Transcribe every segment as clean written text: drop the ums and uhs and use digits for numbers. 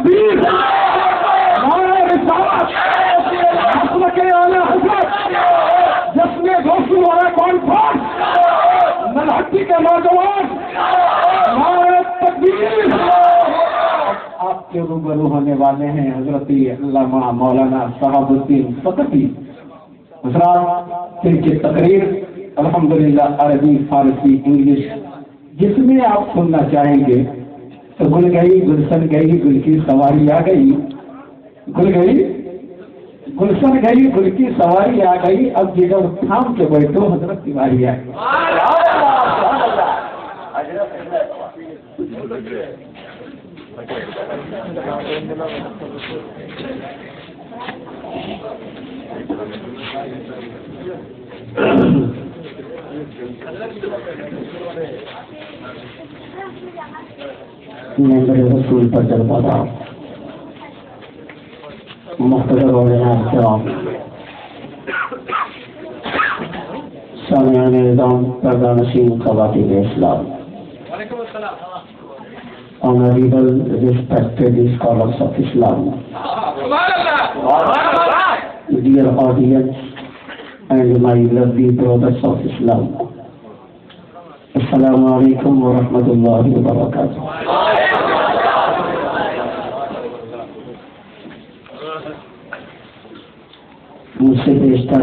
تکبیر، نعرہ رسالت، مسلک اعلی حضرت، جس میں روشن والا کانفرنس، نلہٹی کے نوجوان، نعرہ تکبیر۔ آپ کے روبرو ہونے والے ہیں حضرت علامہ مولانا شہاب الدین ثقفی حضرات، ان کی تقریر الحمدللہ عربی، فارسی، انگلش جس میں آپ سننا چاہیں گے۔ تو گل گئی گلشن گئی گل کی سواری آ گئی، گل گئی گلشن گئی گل کی سواری آ گئی، اب جگر تھام کے بیٹھو حضرت تیواری آ گئی۔ میرے رسول پر جلوہ تھا، محترم علماء کرام، سامعین نظام، پردہ نشین خواتین اسلام، honorable respected scholars of Islam, dear audience and my lovely brothers of Islam, Assalamu alaikum wa rahmatullahi wa barakatuh. مجھ سے بیشتر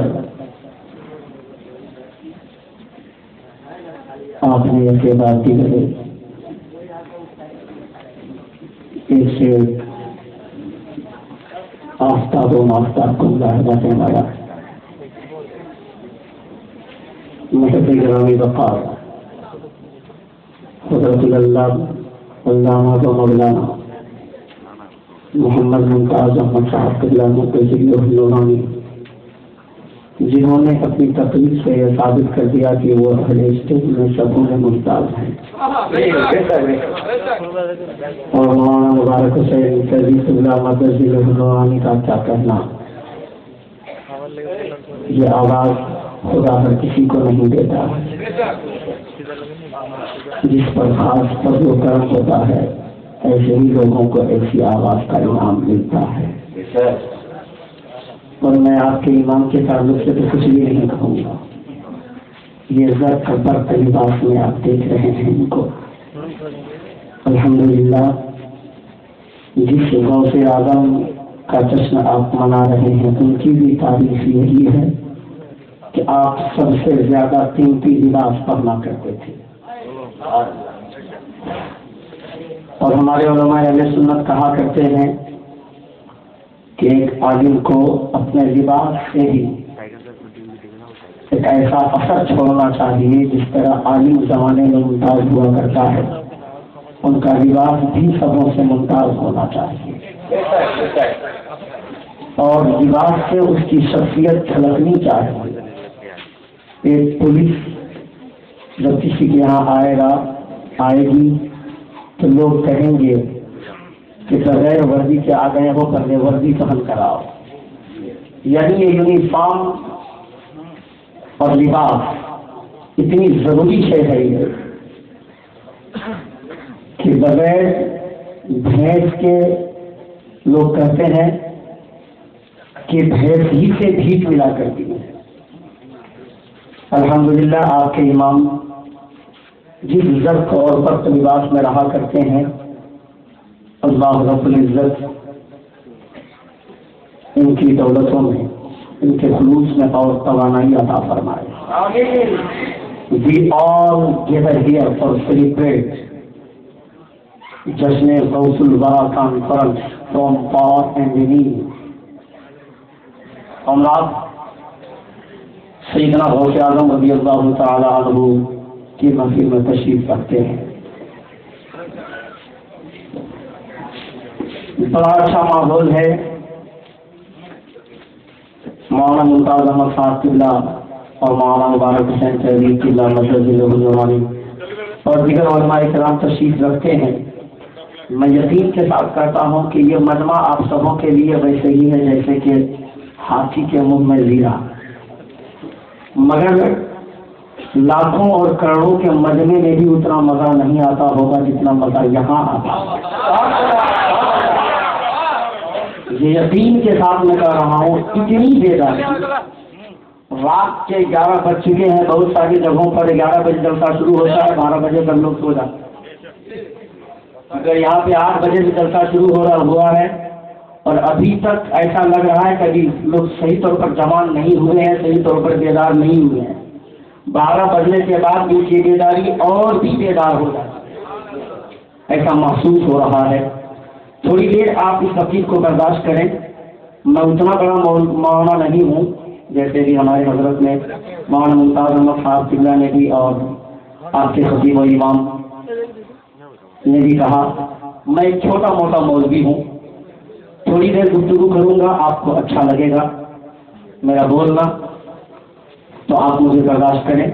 آپ نے یہ کہ بات کی رہے، ایک سے آفتاب و مافتاب کو ظاہرہ سے ہمارا محب گرامی وقار حضرت اللہ علامہ و مولانا محمد ممتاز احمد صاحب قبلہ مقتدی نورانی، جنہوں نے اپنی تقریر سے یہ ثابت کر دیا کہ وہ اہل اسٹیج میں سبوں میں ممتاز ہیں، اور مولانا مبارک حسین قاضی قبلہ مقتدی نورانی کا کیا کہنا، یہ آواز خدا ہر کسی کو نہیں دیتا، جس پر خاص فضل و کرم ہوتا ہے ایسے ہی لوگوں کو ایسی آواز کا انعام ملتا ہے۔ اور میں آپ کے امام کے تعلق سے تو کچھ بھی نہیں کہوں گا، یہ زر کا برق لباس میں آپ دیکھ رہے ہیں ان کو، الحمدللہ جس غوث اعظم کا جشن آپ منا رہے ہیں ان کی بھی تعریف یہی ہے کہ آپ سب سے زیادہ قیمتی لباس پہنا کرتے تھے، اور ہمارے علماء اہل سنت کہا کرتے ہیں کہ ایک عالم کو اپنے لباس سے ہی ایک ایسا اثر چھوڑنا چاہیے جس طرح عالم زمانے میں ممتاز ہوا کرتا ہے، ان کا لباس بھی سبوں سے ممتاز ہونا چاہیے، اور لباس سے اس کی شخصیت جھلکنی چاہیے۔ ایک پولیس جب کسی کے یہاں آئے گی تو لوگ کہیں گے کہ بغیر وردی کے آ گئے ہو، پہلے وردی پہن کر آؤ، یعنی یہ یونیفارم اور لباس اتنی ضروری شے ہے یہ کہ بغیر بھینس کے لوگ کہتے ہیں کہ بھینس ہی سے بھیٹ ملا کرتی ہے۔ الحمدللہ آپ کے امام جس ضبط اور برق لباس میں رہا کرتے ہیں، اللہ رب العزت ان کی دولتوں میں، ان کے خلوص میں اور توانائی عطا فرمائے۔ We all gather here for celebrate جشن غوث الورا conference from far and near۔ امراض سیدنا غوث اعظم رضی اللہ تعالی عنہ کی محفل میں تشریف رکھتے ہیں۔ بڑا اچھا ماحول ہے، مولانا ممتاز احمد صاحب قبلہ اور مولانا مبارک حسین قاضی قبلہ مقتدی نورانی اور دیگر علماء کرام تشریف رکھتے ہیں۔ میں یقین کے ساتھ کہتا ہوں کہ یہ مجمع آپ سبوں کے لیے ویسے ہی ہے جیسے کہ ہاتھی کے منہ میں زیرہ، مگر لاکھوں اور کروڑوں کے مجمع میں بھی اتنا مزہ نہیں آتا ہوگا جتنا مزہ یہاں آتا ہے۔ یہ یقین کے ساتھ میں کہہ رہا ہوں، اتنی بیداری رات کے 11 بج چکے ہیں، بہت ساری جگہوں پر 11 بجے جلسہ شروع ہوتا ہے، 12 بجے تک لوگ سو جاتے ہیں، اگر یہاں پہ 8 بجے سے جلسہ شروع ہوا ہے اور ابھی تک ایسا لگ رہا ہے کہ ابھی لوگ صحیح طور پر جوان نہیں ہوئے ہیں، صحیح طور پر بیدار نہیں ہوئے ہیں۔ 12 بجنے کے بعد بھی یہ بیداری اور بھی بیدار ہو جائے ایسا محسوس ہو رہا ہے۔ تھوڑی دیر آپ اس تقریب کو برداشت کریں، میں اتنا بڑا مولانا نہیں ہوں، جیسے بھی ہمارے حضرت نے مولانا ممتاز احمد صاحب قبلہ نے بھی اور آپ کے خطیب و امام نے بھی کہا، میں ایک چھوٹا موٹا مولوی ہوں، تھوڑی دیر گفتگو کروں گا، آپ کو اچھا لگے گا میرا بولنا تو آپ مجھے برداشت کریں،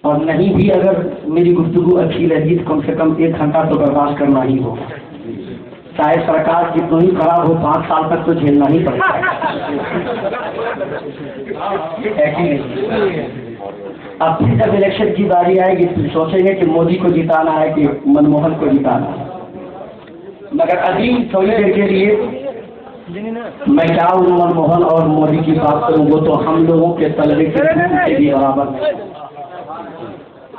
اور نہیں بھی اگر میری گفتگو اچھی لگی تو کم سے کم 1 گھنٹہ تو برداشت کرنا ہی ہوگا، چاہے سرکار کتنی ہی خراب ہو، 5 سال تک تو جھیلنا ہی پڑتا ہے۔ اب پھر جب الیکشن کی باری آئے گی تو سوچیں گے کہ مودی کو جتانا ہے کہ منموہن کو جتانا ہے، مگر ابھی تھوڑی دیر کے لیے میں کیا ہوں منموہن اور مودی کی بات کروں، وہ تو ہم لوگوں کے طلبے کے بھی برابر ہے۔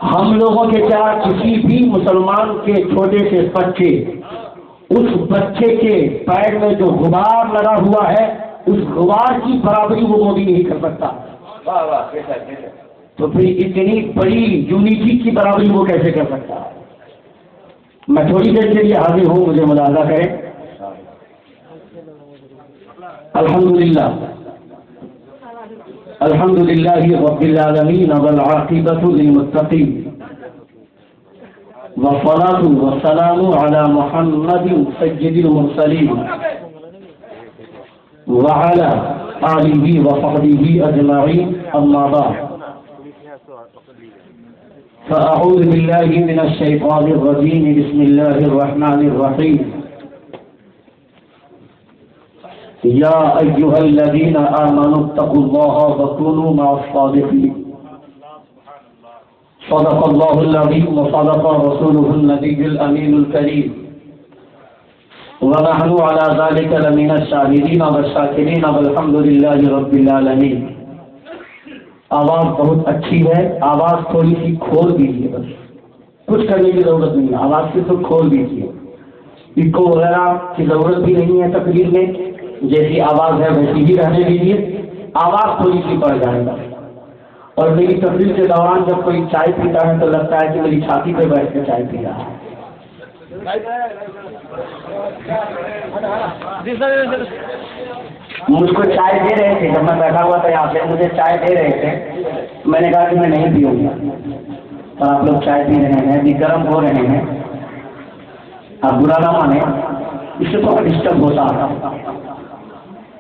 ہم لوگوں کے کیا، کسی بھی مسلمان کے چھوٹے سے بچے، اس بچے کے پیر میں جو غبار لگا ہوا ہے اس غبار کی برابری وہ مودی نہیں کر سکتا، تو پھر اتنی بڑی یونیٹی کی برابری وہ کیسے کر سکتا ہے؟ میں تھوڑی دیر کے لیے حاضر ہوں، مجھے ملاحظہ کریں۔ الحمدللہ الحمدللہ رب العالمین والعاقبۃ للمتقین والصلاة والسلام على محمد سید المرسلین وعلى آلہ وصحبہ اجمعین، اما بعد فأعوذ باللہ من الشیطان الرجیم، بسم اللہ الرحمن الرحیم، یا ایھا الذین آمنوا اتقوا اللہ وکونوا مع الصادقین، صدق اللہ العظیم وصدق رسولہ النبی الامین الکریم، ونحن على ذلك لمن الشاہدین والشاکرین والحمد للہ رب العالمین۔ آواز بہت اچھی ہے، آواز تھوڑی سی کھول دیجیے، بس کچھ کرنے کی ضرورت نہیں ہے، آواز کی تو کھول دیجیے، ایکو وغیرہ کی ضرورت بھی نہیں ہے تقریر میں، جیسی آواز ہے ویسی ہی رہنے دیجیے، آواز تھوڑی سی پڑ جائے گا۔ اور میری تقریر کے دوران جب کوئی چائے پیتا ہے تو لگتا ہے کہ میری چھاتی پہ بیٹھ کے چائے پی رہا ہے۔ مجھ کو چائے دے رہے تھے، جب میں بیٹھا ہوا تھا یہاں پہ مجھے چائے دے رہے تھے، میں نے کہا کہ میں نہیں پیوں گا، اور آپ لوگ چائے پی رہے ہیں، ابھی گرم ہو رہے ہیں، آپ برا نہ مانیں، اس سے تھوڑا ڈسٹرب ہوتا ہے،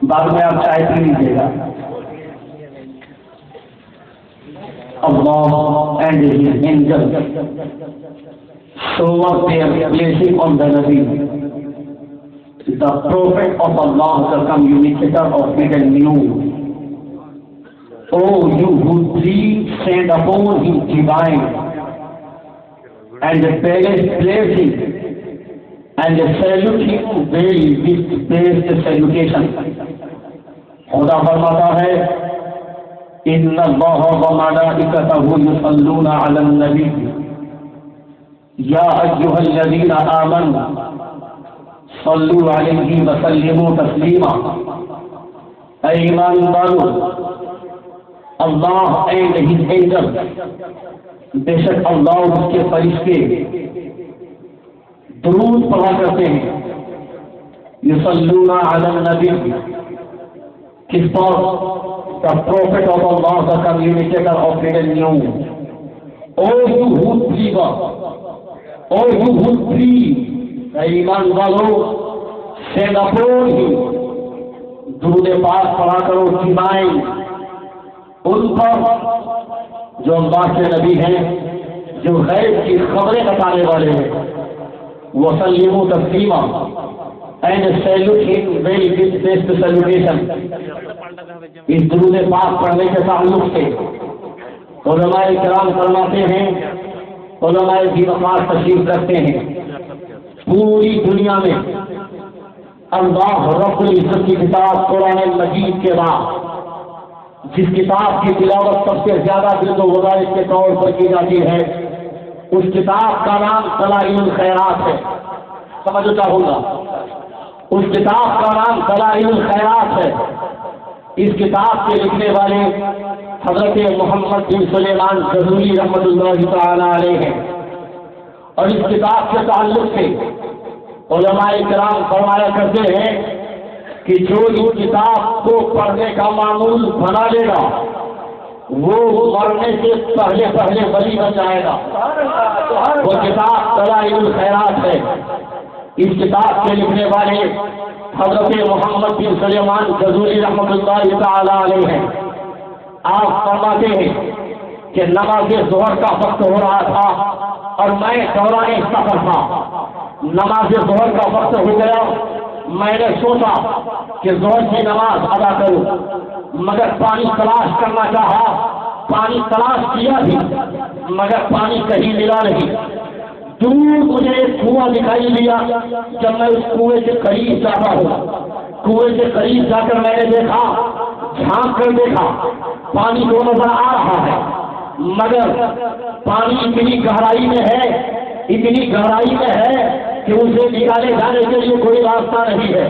بعد میں آپ چائے پی لیجیے گا۔ Allah and His angels shower their blessing on the Nabi, the Prophet of Allah, the communicator of hidden news. Oh, you who dream, send upon Him divine and blessed blessing, and salute Him very with blessed salutation. خدا فرماتا ہے، ان اللہ وملائکتہ یصلون علی النبی یا ایھا الذین آمنوا صلوا علیہ وسلموا تسلیما۔ اے ایمان والو، اللہ اینڈ ہز اینجل، بے شک اللہ اور اس کے فرشتے درود پڑھا کرتے ہیں، یصلون علی النبی، کس پر؟ The Prophet of Allah, the communicator of hidden news. Oh you who believe, oh you who believe, ایمان والو، send upon him، درود پاک پڑھا کرو divine ان پر جو اللہ کے نبی ہیں، جو غیب کی خبریں بتانے والے ہیں، وسلموا تسلیما and salute him very with best salutation۔ اس درود پاک پڑھنے کے تعلق سے علماء کرام فرماتے ہیں، علماء بھی وقار تشریف رکھتے ہیں، پوری دنیا میں اللہ رب العزت کی کتاب قرآن مجید کے بعد جس کتاب کی تلاوت سب سے زیادہ دل و وظائف کے طور پر کی جاتی ہے اس کتاب کا نام دلائل الخیرات ہے. سمجھو چاہوں گا اس کتاب کا نام دلائل الخیرات ہے. اس کتاب کے لکھنے والے حضرت محمد بن سلیمان غزولی رحمۃ اللہ تعالی علیہ ہیں اور اس کتاب کے تعلق سے علماء کرام فرمایا کرتے ہیں کہ جو اس کتاب کو پڑھنے کا معمول بنا لے گا وہ مرنے سے پہلے پہلے ولی بن جائے گا. وہ کتاب دلائل الخیرات ہے. اس کتاب کے لکھنے والے حضرت محمد بن سلیمان غزولی رحمۃ اللہ تعالی علیہ ہیں. آپ فرماتے ہیں کہ نماز ظہر کا وقت ہو رہا تھا اور میں دوران سفر تھا. نماز ظہر کا وقت ہو گیا. میں نے سوچا کہ ظہر کی نماز ادا کروں مگر پانی تلاش کرنا چاہا. پانی تلاش کیا بھی مگر پانی کہیں ملا نہیں. دور مجھے ایک کنواں دکھائی دیا. جب میں اس کنویں کے قریب جاتا ہوں کنویں کے قریب جا کر میں نے دیکھا جھانک کر دیکھا پانی تو نظر آ رہا ہے مگر پانی اتنی گہرائی میں ہے اتنی گہرائی میں ہے کہ اسے نکالے جانے کے لیے کوئی راستہ نہیں ہے.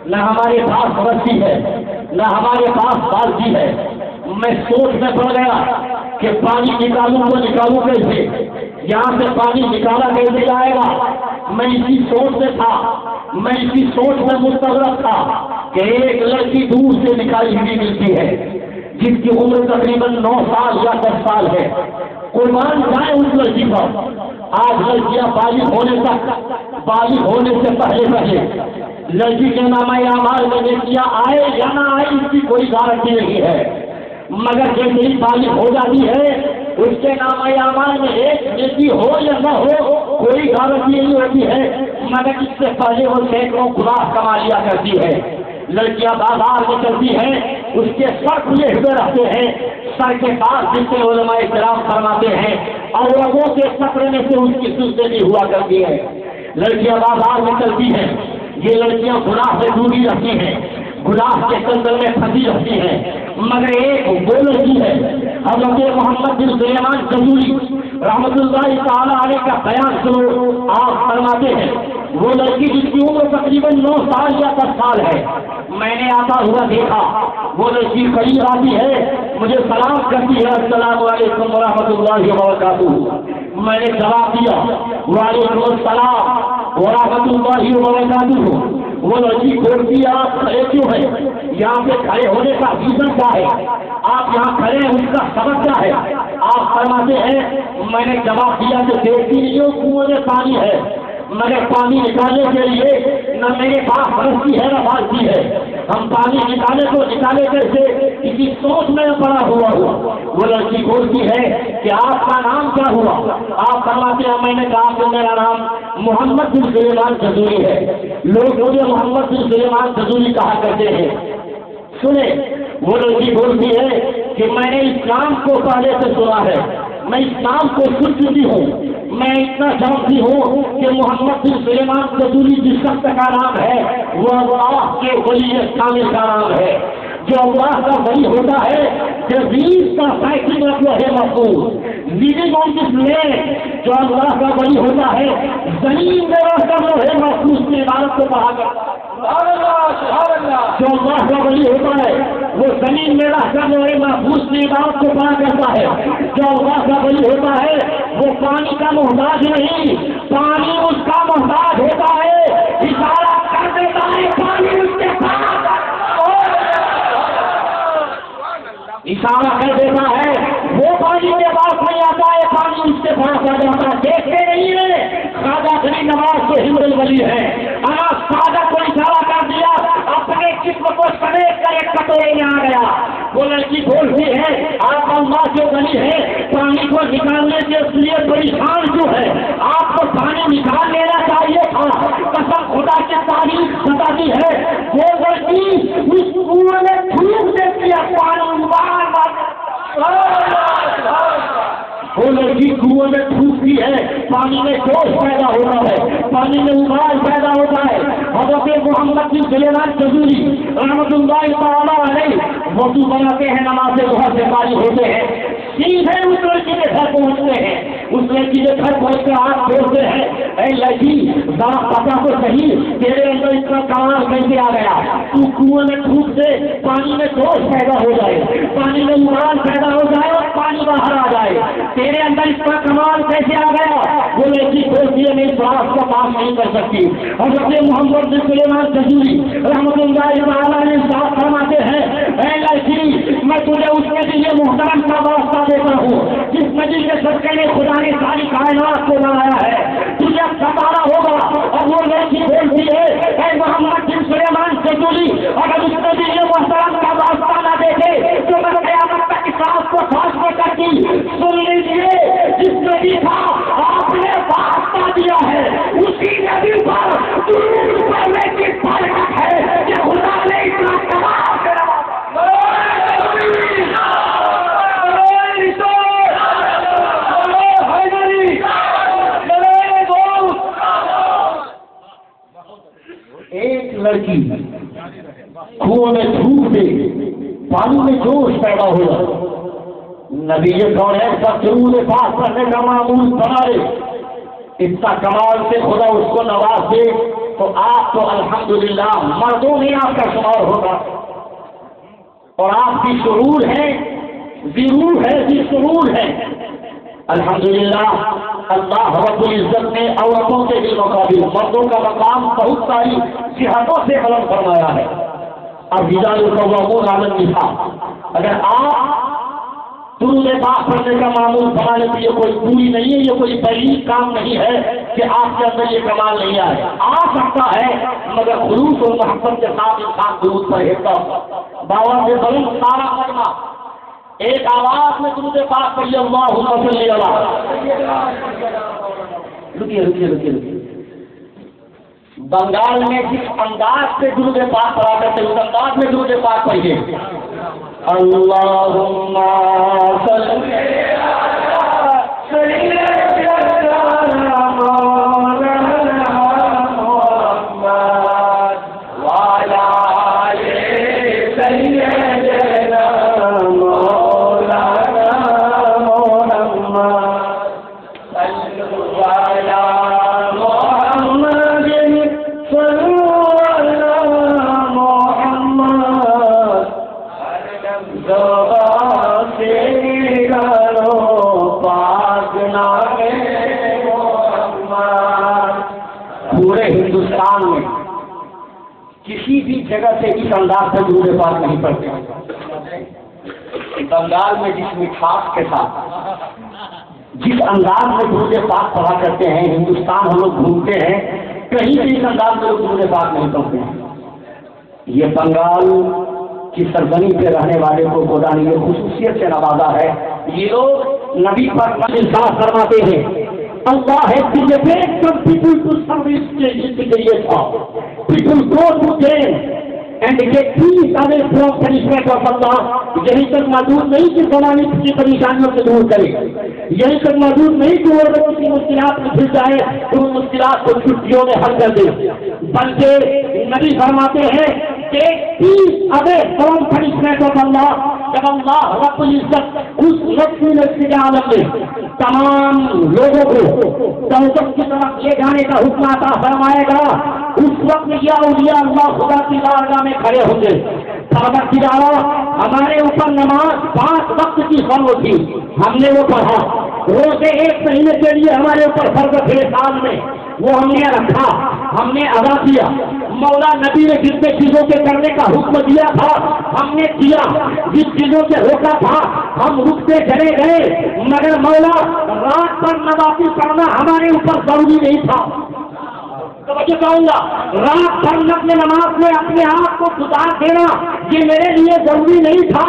نہ ہمارے پاس رسی ہے نہ ہمارے پاس بالٹی ہے. میں سوچ میں پڑ گیا کہ پانی نکالوں تو نکالوں کیسے, یہاں سے پانی نکالا کیسے جائے گا. میں اسی سوچ میں تھا میں اسی سوچ میں مستغرق تھا کہ ایک لڑکی دور سے نکالی ہوئی ملتی ہے جس کی عمر تقریباً 9 سال یا 10 سال ہے. قربان جائے اس لڑکی پر. آج لڑکیاں بالغ ہونے سے پہلے لڑکی کے نام اعمال میں نیکیاں آئے یا نہ آئے اس کی کوئی گارنٹی نہیں ہے مگر جیسے ہی بالغ ہو جاتی ہے اس کے نام اعمال میں ایک نیکی ہو یا نہ ہو کوئی گارنٹی نہیں ہوتی ہے مگر اس سے پہلے وہ سینکڑوں گناہ کما لیا کرتی ہے. لڑکیاں بازار میں چلتی ہیں اس کے سر کھلے ہوئے رہتے ہیں. سر کے پاس جن سے علماء کرام فرماتے ہیں اور لوگوں کے سکڑنے سے اس کی سلسلے بھی ہوا کرتی ہے. لڑکیاں بازار میں چلتی ہیں. یہ لڑکیاں گناہ سے دوری رہتی ہیں گناہ کے سلسلے میں پھنسی رہتی ہیں مگر ایک وہ لڑکی ہے حضرت محمد بن سلیمان غزولی رحمۃ اللہ تعالی علیہ کا بیان سنو. آپ فرماتے ہیں وہ لڑکی جس کی عمر تقریباً 9 سال یا 10 سال ہے. میں نے آتا ہوا دیکھا وہ لڑکی قریب آتی ہے مجھے سلام کرتی ہے السلام علیکم ورحمۃ اللہ وبرکاتہ. میں نے جواب دیا وعلیکم السلام ورحمۃ اللہ وبرکاتہ. وہ لڑکی بولتی ہے آپ کھڑے کیوں ہیں, یہاں پہ کھڑے ہونے کا ریزن کیا ہے, آپ یہاں کھڑے ہیں اس کا سبب کیا ہے. آپ فرماتے ہیں میں نے جواب دیا کہ دیکھتی نہیں ہو کنویں میں پانی ہے مگر پانی نکالنے کے لیے نہ میرے پاس رسی ہے نہ بالٹی ہے. ہم پانی نکالے تو نکالے کیسے اسی سوچ میں پڑا ہوا ہوا. وہ لڑکی بولتی ہے کہ آپ کا نام کیا ہوا. آپ فرماتے ہیں میں نے کہا کہ میرا نام محمد بن سلیمان غزولی ہے. لوگ مجھے محمد بن سلیمان غزولی کہا کرتے ہیں. سنے وہ لڑکی بولتی ہے کہ میں نے اسلام کو پہلے سے سنا ہے میں اسلام کو سن چکی ہوں. میں اتنا جانتی ہوں کہ محمد بن سلیمان غزولی جس شخص کا نام ہے وہ اللہ کے ولی کامل کا نام ہے. جو اللہ کا ولی ہوتا ہے جزیز کا سائیکل مطلب ہے محفوظ لیڈنگ آن دس لینڈ. جو اللہ کا ولی ہوتا ہے زمین میں رہ کر وہ ہے محفوظ کی عبادت کو پڑھا کرتا ہے. جو اللہ کا ولی ہوتا ہے وہ زمین میں رہ کر وہ محفوظ کی عبادت کو پڑھا کرتا ہے. جو اللہ کا ولی ہوتا ہے وہ پانی کا محتاج نہیں پانی اس کا محتاج ہوتا ہے. اشارہ کر دیتا ہے پانی اس کے پاس اشارہ کر دیتا ہے وہ پانی کے پاس نہیں آتا ہے پانی اس کے پاس آ جاتا ہے. دیکھتے نہیں ہے خواجہ غریب نواز کو ہند ولی ہے. خواجہ کو اشارہ کر دیا اپنے جسم کو سمیٹ کر ایک کٹورے میں آ گیا. وہ لڑکی بولتی ہے آپ اللہ کے ولی ہے پانی کو نکالنے کے لیے پریشان کیوں ہے آپ کو پانی نکال لینا چاہیے تھا. قسم خدا کی تعریف بتاتی ہے وہ لڑکی اس کنویں میں پھونک دیتی ہے پانی وہ لڑکی کنویں میں پھونکتی ہے پانی میں جوش پیدا ہوتا ہے پانی میں ابال پیدا ہوتا ہے. حضرت محمد محمد بن سلیمان تجوری رحمۃ اللہ تعالی علیہ وضو بناتے ہیں، نماز ظہر سے فارغ ہوتے ہیں، سیدھے اس لڑکی کے گھر پہنچتے ہیں، اس لڑکی کے گھر پہنچ کے ہاتھ پھیرتے ہیں، اے لڑکی ذرا پتا تو صحیح تیرے اندر اتنا کمال کیسے آ گیا؟ تو کنویں میں تھوک سے پانی میں جوش پیدا ہو جائے، پانی میں ایمان پیدا ہو جائے اور پانی باہر آ جائے، تیرے اندر اتنا کمال کیسے آ گیا؟ وہ لڑکی سوچتی ہے میں اس بات کو پاس نہیں کر سکتی۔ حضرت محمد بن سلیمان تجوری رحمۃ اللہ تعالی علیہ ساتھ فرماتے ہیں، اے لڑکی میں تجھے اس کے لیے محترم کا واسطہ دیتا ہوں جس مسجد کے صدقے میں خدا نے ساری کائنات کو بنایا ہے، تجھے ستارا ہوگا۔ اور وہ لڑکی بولتی ہے، اے محمد بن سلیمان تجوری اگر اس نے بھی یہ محترم کا واسطہ نہ دیتے تو میں قیامت تک اس رات کو سانس میں کرتی۔ سن لیجیے، جس نے بھی تھا آپ نے واسطہ دیا ہے، اسی نبی پر درود پڑھنے کی برکت ہے کہ خدا نے اتنا کمال کرا۔ ایک لڑکی کنویں میں تھوک دے، پانی میں جوش پیدا ہوا، نبی کون کا درود پاک پڑھنے کا معمول بنا لے، اتنا کمال سے خدا اس کو نواز دے تو آپ تو الحمدللہ مردوں میں آپ کا شمار ہوگا، اور آپ کی شعور ہے، ضرور ہے، جی شعور ہے۔ الحمدللہ اللہ رب العزت نے عورتوں کے بھی مقابل مردوں کا مقام بہت ساری جہتوں سے بلند فرمایا ہے۔ اب رجال قوامون علی النساء، اگر آپ درود پاک پڑھنے کا معمول بنانے کے لیے کوئی پوری نہیں ہے، یہ کوئی پہلی کام نہیں ہے کہ آپ کے اندر یہ کمال نہیں آئے، آ سکتا ہے مگر خلوص اور محبت کے ساتھ انسان درود پڑھے گا۔ باوا سے بلند سارا مجمع ایک آواز میں درود پاک پڑھیے، اللہم صلی علی۔ رکیے رکیے رکیے رکیے، بنگال میں جس انداز سے درود پاک پڑھا کرتے اس انداز میں درود پاک پڑھیے، اللہم صلی پورے ہندوستان میں کسی بھی جگہ سے اس انداز سے درود پاک نہیں پڑھتے۔ بنگال میں جس مٹھاس کے ساتھ جس انداز میں درود پاک پڑھا کرتے ہیں، ہندوستان ہم لوگ گھومتے ہیں کہیں بھی اس انداز میں درود پاک نہیں پڑھتے ہیں۔ یہ بنگال کی سرزمین پہ رہنے والے کو خدا نے یہ خصوصیت سے نوازا ہے، یہ لوگ نبی پر انصاف فرماتے ہیں، Allah has delivered some people to service in the creation. People go to them and get peace away from punishment of Allah. یہی تک موجود نہیں کہ زمانے کی پریشانیوں سے دور کرے، یہی تک موجود نہیں کہ وہ کسی مشکلات میں پھر جائے تو ان مشکلات کو چھٹیوں میں حل کر دے، بلکہ نبی فرماتے ہیں کہ پیس اوے فرام پنشمنٹ آف اللہ۔ جب اللہ رب العزت اس وقت کے عالم میں تمام لوگوں کو توبہ کی طرف لے جانے کا حکم عطا فرمائے گا، اس وقت یہ اولیاء اللہ خدا کی بارگاہ میں کھڑے ہوں گے۔ ہمارے اوپر نماز 5 وقت کی فرض تھی، ہم نے وہ پڑھا، روزے 1 مہینے کے لیے ہمارے اوپر فرض تھے سال میں، وہ ہم نے رکھا، ہم نے ادا کیا۔ مولا نبی نے جتنے چیزوں کے کرنے کا حکم دیا تھا ہم نے کیا، جس چیزوں سے روکا تھا ہم رکتے چلے گئے، مگر مولا رات پر نوافل پڑھنا ہمارے اوپر ضروری نہیں تھا۔ توجہ کہوں گا، رات بھر نفل نماز میں اپنے آپ کو گزار دینا یہ میرے لیے ضروری نہیں تھا،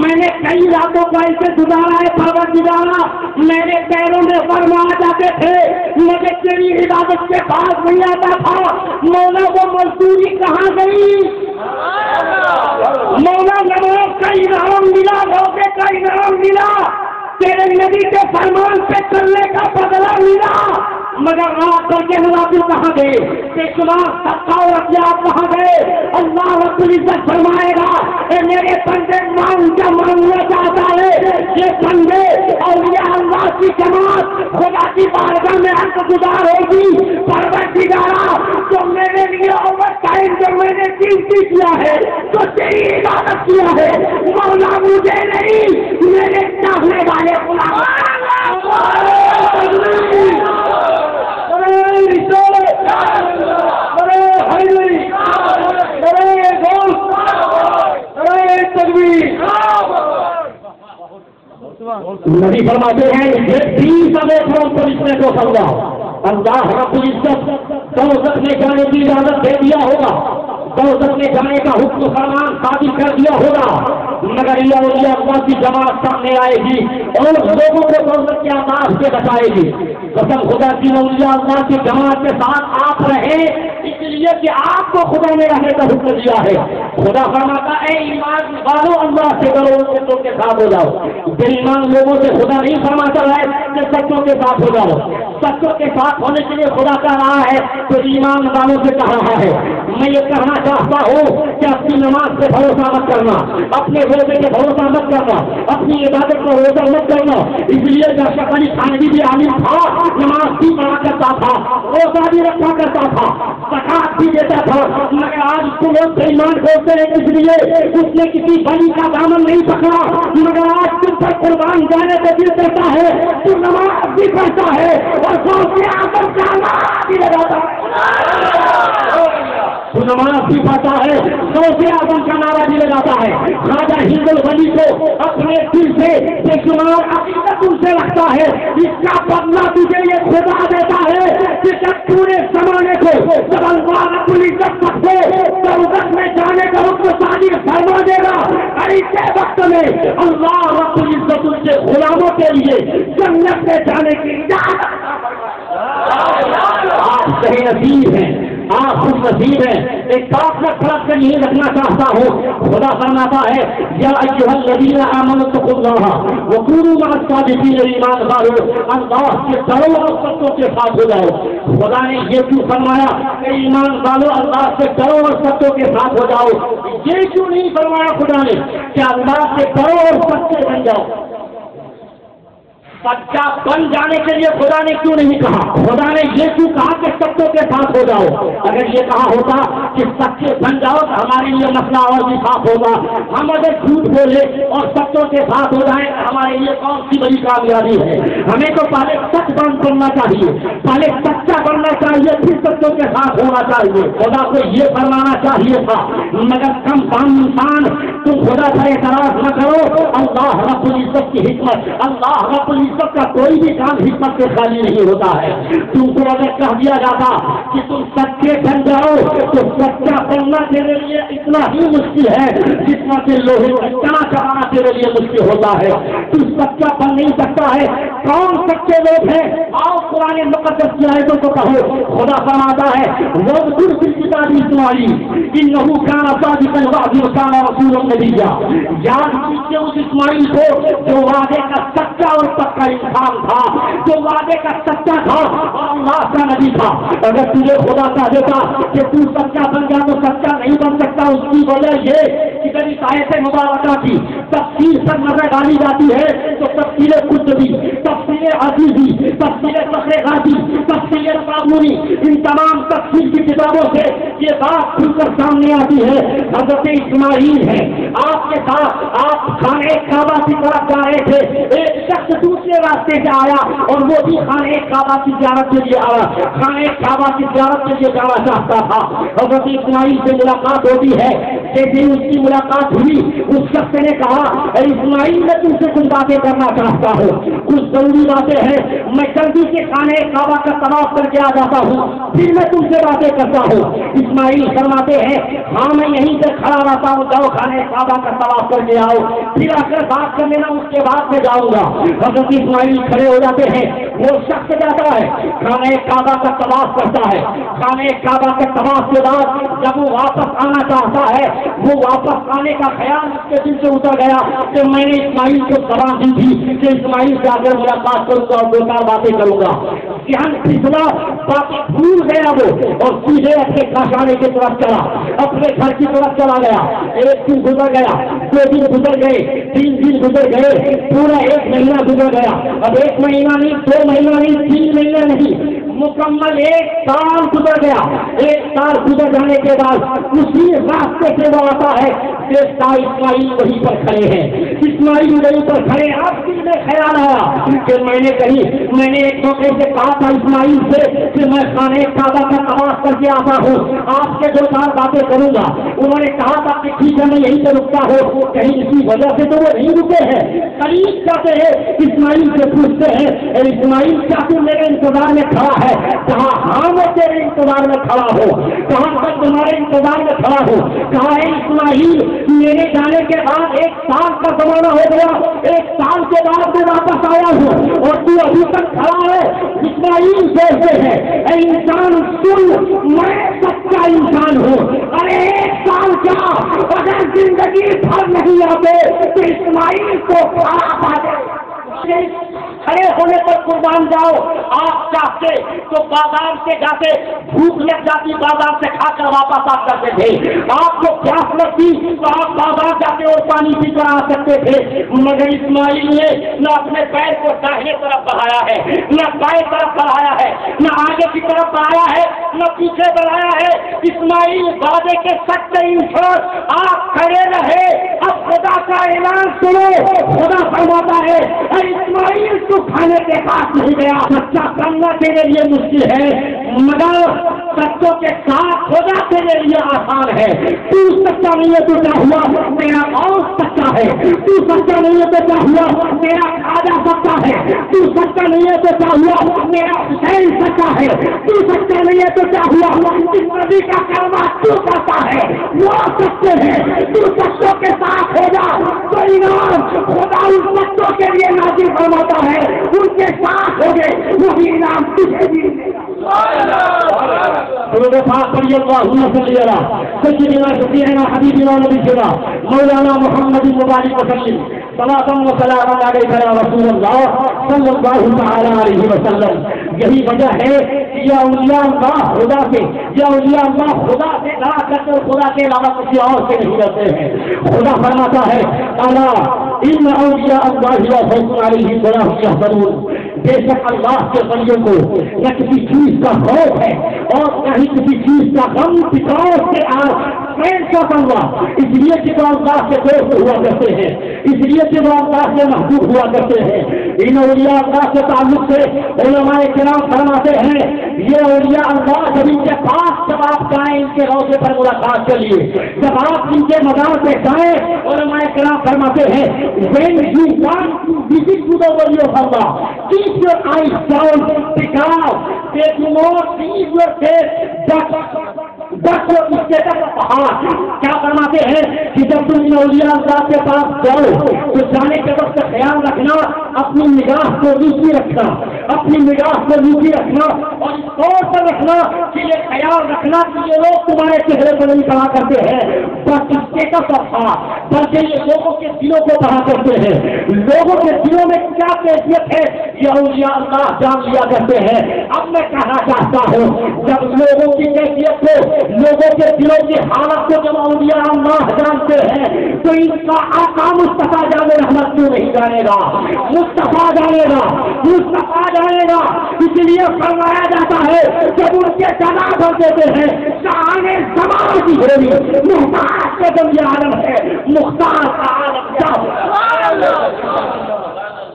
میں نے کئی راتوں کا اسے گزارا ہے پروردگارا، میرے پیروں میں فرما جاتے تھے، مجھے تیری عبادت کے پاس نہیں آتا تھا، مولا وہ مزدوری کہاں گئی؟ مولا نماز کا انعام ملا، روزے کا انعام ملا، تیرے نبی کے فرمان پہ چلنے کا بدلہ ملا، مگر رات کر کے نوافل کہاں گئے؟ بے شمار صدقہ اور اطیات کہاں گئے؟ اللہ رب العزت فرمائے گا کہ میرے بندے مانگنا چاہتا ہے، یہ بندے اولیاء اللہ کی جماعت خدا کی بارگاہ میں حق گزار ہوگی، پروردگارا جو میرے لیے اوور ٹائم جو میں نے ڈیوٹی کیا ہے، جو تیری عبادت کیا ہے، مولا مجھے نہیں میرے چاہنے والے نبی فرماتے ہیں یہ 30 پولیس کو سمجھا اللہ رب العزت دوزخ میں جانے کی اجازت دے دیا ہوگا، دوزخ میں جانے کا حکم فرمان ثابت کر دیا ہوگا، مگر یہ اولیاء اللہ کی جماعت سامنے آئے گی اور لوگوں کو دوزخ کے عذاب سے بچائے گی۔ قسم خدا کی اولیاء اللہ کی جماعت کے ساتھ آپ رہیں، اس لیے کہ آپ کو خدا نے رہنے کا حکم دیا ہے۔ خدا فرماتا ہے ایمان والو اللہ سے ڈرو، سچوں کے ساتھ ہو جاؤ۔ بے ایمان لوگوں سے خدا نہیں فرماتا ہے کہ سچوں کے ساتھ ہو جاؤ، سچوں کے ساتھ ہونے کے لیے خدا کہہ رہا ہے تو ایمان والوں سے کہہ رہا ہے۔ میں یہ کہنا چاہتا ہوں کہ اپنی نماز پہ بھروسہ مت کرنا، اپنے روزے پہ بھروسہ مت کرنا، اپنی عبادت پر روزہ مت کرنا، اس لیے کہ اشرف علی تھانوی بھی عالم تھا، نماز بھی پڑھا کرتا تھا، روزہ بھی رکھا کرتا تھا، زکات بھی دیتا تھا، مگر آج کو لوگ ایمان کھولتے ہیں اس لیے اس نے کسی بلی کا دامن نہیں پکڑا، مگر آج تم پر قربان جانے کو دل کرتا ہے، تو نماز بھی پڑھتا ہے اور سوچتے آدم کا نعرہ بھی لگاتا ہے، تو نماز بھی پڑھتا ہے، سوچتے آدم کا نعرہ بھی لگاتا ہے۔ خواجہ ہند الولی کو اپنے دل سے بے شمار عقیدت ان سے رکھتا ہے، اس کا بدلہ تجھے یہ خدا دیتا ہے کہ جب پورے زمانے کو جب اللہ رب العزت سے دوزخ میں جانے کا حکم صادر فرما دے گا، ایسے وقت میں اللہ رب العزت ان کے غلاموں کے لیے جنت میں جانے کی اجازت۔ آپ صحیح نصیب ہیں، آپ خوش نصیب ہیں۔ ایک بات میں فرق کر یہ رکھنا چاہتا ہوں، خدا فرماتا ہے یا ایھا الذین آمنوا اتقوا اللہ وکونوا مع الصادقین، ایمان والو اللہ سے ڈرو اور سچوں کے ساتھ ہو جاؤ۔ خدا نے یہ کیوں فرمایا کہ ایمان والو اللہ سے ڈرو اور سچوں کے ساتھ ہو جاؤ؟ یہ کیوں نہیں فرمایا خدا نے کہ اللہ سے ڈرو اور سچے بن جاؤ؟ سچا بن جانے کے لیے خدا نے کیوں نہیں کہا؟ خدا نے یہ کیوں کہا کہ سچوں کے ساتھ ہو جاؤ؟ اگر یہ کہا ہوتا کہ سچے بن جاؤ تو ہمارے لیے مسئلہ اور بھی صاف ہوگا۔ ہم اگر جھوٹ بولے اور سچوں کے ساتھ ہو جائیں تو ہمارے لیے کون سی بڑی کامیابی ہے؟ ہمیں تو پہلے سچ بننا چاہیے، پہلے سچا بننا چاہیے، پھر سچوں کے ساتھ ہونا چاہیے۔ خدا کو یہ فرمانا چاہیے تھا، مگر کم کام انسان تم خدا پر اعتراض نہ کرو۔ اللہ رب العزت کی حکمت، اللہ رب العزت کا کوئی بھی کام حکمت سے خالی نہیں ہوتا ہے۔ تم کو اگر کہہ دیا جاتا کہ تم سچے بن جاؤ تو سچا بننا تیرے لیے اتنا ہی مشکل ہے جتنا کہ لوہے کو چنا چلانا تیرے لیے مشکل ہوتا ہے۔ تو سچا بن نہیں سکتا ہے۔ کون سچے لوگ ہیں؟ آؤ قرآن مقدس کی آیتوں کو کہو۔ خدا فرماتا ہے وَاذْكُرْ فِي الْكِتَابِ إِسْمَاعِيلَ إِنَّهُ كَانَ صَادِقَ الْوَعْدِ وَكَانَ رَسُولًا نَبِيًّا۔ یاد کیجیے اس اسماعیل کو جو وعدے کا سچا اور پکا انسان تھا، جو وعدے کا سچا تھا اور اللہ کا نبی تھا۔ اگر تجھے خدا کہہ دیتا کہ تو سچا بن جا تو سچا نہیں بن سکتا، اس کی وجہ یہ کہ جب اس آیت مبارکہ کی تفسیر پر نظر ڈالی جاتی ہے تو تفسیر قرطبی، تفسیر عزیزی، تفسیر فخر غازی، تفسیر صابونی، ان تمام تفسیر کی کتابوں سے یہ بات کھل کر سامنے آتی ہے۔ حضرت اسماعیل ہے، آپ کے ساتھ آپ خانہ کعبہ کی طرف جا رہے تھے، ایک شخص دوسرے راستے سے آیا اور وہ بھی خانہ کعبہ کی زیارت کے لیے آیا، خانہ کعبہ کی زیارت کے لیے جانا چاہتا تھا۔ حضرت اسماعیل سے ملاقات ہوتی ہے، جیسے اس کی ملاقات ہوئی اس شخص نے کہا اے اسماعیل میں تم سے کچھ باتیں کرنا چاہتا ہوں، کچھ ضروری باتیں ہیں، میں جلدی سے خانہ کعبہ کا طواف کر کے آ جاتا ہوں، پھر میں تم سے باتیں کرتا ہوں۔ اسماعیل فرماتے ہیں ہاں میں یہیں سے کھڑا رہتا ہوں، جاؤ خانہ کعبہ کا طواف کر کے آؤ، پھر آ کر بات کر لینا، اس کے بعد میں جاؤں گا۔ حضرت اسماعیل کھڑے ہو جاتے ہیں، وہ شخص جاتا ہے خانہ کعبہ کا طواف کرتا ہے، خانہ کعبہ کے طواف کے بعد جب وہ واپس آنا چاہتا ہے، وہ واپس آنے کا خیال اس کے دل سے اتر گیا کہ میں نے اسماعیل کو سبا دی تھی کہ اسماعیل سے آ کر ملاقات کروں گا اور دو چار باتیں باتیں کروں گا. ذہن پھسلا، باقی بھول گیا وہ اور سیدھے اپنے خاشانے کی طرف چلا، اپنے گھر کی طرف چلا گیا. ایک دن گزر گیا، 2 دن گزر گئے، 3 دن گزر گئے، پورا 1 مہینہ گزر گیا. اب 1 مہینہ نہیں، 2 مہینہ نہیں، 3 مہینے نہیں، مکمل 1 سال گزر گیا. 1 سال گزر جانے کے بعد اسی راستے سے وہ آتا ہے. دیکھتا اسماعیل وہیں پر کھڑے ہیں، اسماعیل وہیں پر کھڑے. اب دل میں خیال آیا کہ میں نے ایک موقع سے کہا تھا اسماعیل سے کہ میں خانہ کعبہ کا طواف کر کے آتا ہوں، آپ سے 2-4 باتیں کروں گا. انہوں نے کہا تھا کہ ٹھیک ہے میں یہیں سے رکتا ہوں. کہیں اسی وجہ سے تو وہ نہیں رکے ہیں، قریب جاتے ہیں، اسماعیل سے پوچھتے ہیں اے اسماعیل کیا تم میرے انتظار میں کھڑا ہے؟ کہا ہاں میں تیرے انتظار میں کھڑا ہوں. کہاں تک تمہارے انتظار میں کھڑا ہوں؟ کہا اے اسماعیل میرے جانے کے بعد 1 سال کا زمانہ ہو گیا، 1 سال کے بعد میں واپس آیا ہوں اور تو ابھی تک کھڑا ہے. اسماعیل کہتے ہیں اے انسان سن، میں سچا انسان ہوں. ارے 1 سال کیا، اگر زندگی بھر نہیں آتے تو اسماعیل کو کھڑا پا دے. کھڑے ہونے پر قربان جاؤ. آپ چاہتے تو بازار سے جاتے، بھوک لگ جاتی بازار سے کھا کر واپس آ سکتے تھے. آپ کو پیاس لگتی تو آپ بازار جاتے اور پانی پی کر آ سکتے تھے. مگر اسماعیل نے نہ اپنے پیر کو داہنے طرف بڑھایا ہے، نہ بائیں طرف بڑھایا ہے، نہ آگے کی طرف بڑھایا ہے، نہ پیچھے بڑھایا ہے. اسماعیل وعدے کے سچے انسان. آپ کھڑے رہے. اب خدا کا اعلان سنو. خدا فرماتا ہے اے اسماعیل تو کھانے کے پاس نہیں گیا. سچا کرنا تیرے لیے مشکل ہے مگر سچوں کے ساتھ خدا تیرے لیے آسان ہے. تو سچا نہیں ہے تو کیا ہوا؟ میرا اور سچا ہے. تو سچا نہیں ہے تو کیا ہوا؟ میرا خواجہ سچا ہے. تو سچا نہیں ہے تو کیا ہوا؟ میرا حسین سچا ہے. تو سچا نہیں ہے تو کیا ہوا؟ اس نبی کا کلمہ تو کرتا ہے، وہ سچے ہیں. تو سچوں کے ساتھ ہو جا تو انعام خدا ان سچوں کے لیے نازل فرماتا ہے. ان کے ساتھ ہو گئے وہی انعام تجھے بھی ملے گا. مولانا محمد مبارک وسلم صلاۃ و سلام علیک یا رسول اللہ صلی اللہ تعالی علیہ وسلم. یہی وجہ ہے کہ یا اولیاء اللہ خدا سے، یا اولیاء اللہ خدا سے ڈرا کرتے اور خدا کے علاوہ کسی اور سے نہیں ڈرتے ہیں. خدا فرماتا ہے الا ان اولیاء اللہ لا خوف علیہم ولا هم يحزنون. بے شک اللہ کے بندوں کو نہ کسی چیز کا خوف ہے اور نہ ہی کسی چیز کا غم پکاؤ سے کا بنوا. اس لیے کہ وہ اللہ کے دوست ہوا کرتے ہیں، اس لیے کہ وہ اللہ سے محبوب ہوا کرتے ہیں. ان اولیاء اللہ کے تعلق سے علماء کرام فرماتے ہیں یہ اولیاء اللہ جب ان کے پاس جب آپ جائیں ان کے روضے پر ملاقات کریے، جب آپ ان کے مزار پہ جائیں علماء کرام فرماتے ہیں when you want to visit to the wali of Allah, keep your eyes down because they do not see your face but your status of heart. کیا فرماتے ہیں کہ جب تم ان اولیاء اللہ کے پاس جاؤ تو جانے کے وقت خیال رکھنا اپنی نگاہ کو نیچی رکھنا، اپنی نگاہ کو نیچی رکھنا اور اس طور پر رکھنا کہ یہ خیال رکھنا کہ یہ لوگ تمہارے چہرے پر نہیں پڑھا کرتے ہیں بٹ اسٹیٹس آف ہارٹ، بلکہ یہ لوگوں کے دلوں کو پڑھا کرتے ہیں. لوگوں کے دلوں میں کیا کیفیت ہے یہ اولیاء اللہ جان لیا کرتے ہیں. اب میں کہنا چاہتا ہوں جب لوگوں کی کیفیت کو، لوگوں کے دلوں کی حالت کو جب اولیاء اللہ جانتے ہیں تو ان کا آقا مصطفیٰ جان رحمت کیوں نہیں جانے گا؟ مصطفیٰ جانے گا، مصطفیٰ جانے گا. اس لیے فرمایا جاتا ہے جب ان کے جناب بھر دیتے ہیں شاہانے زمان کی ہوئی محتاج کا جب یہ عالم ہے مختار کا عالم کیا ہو.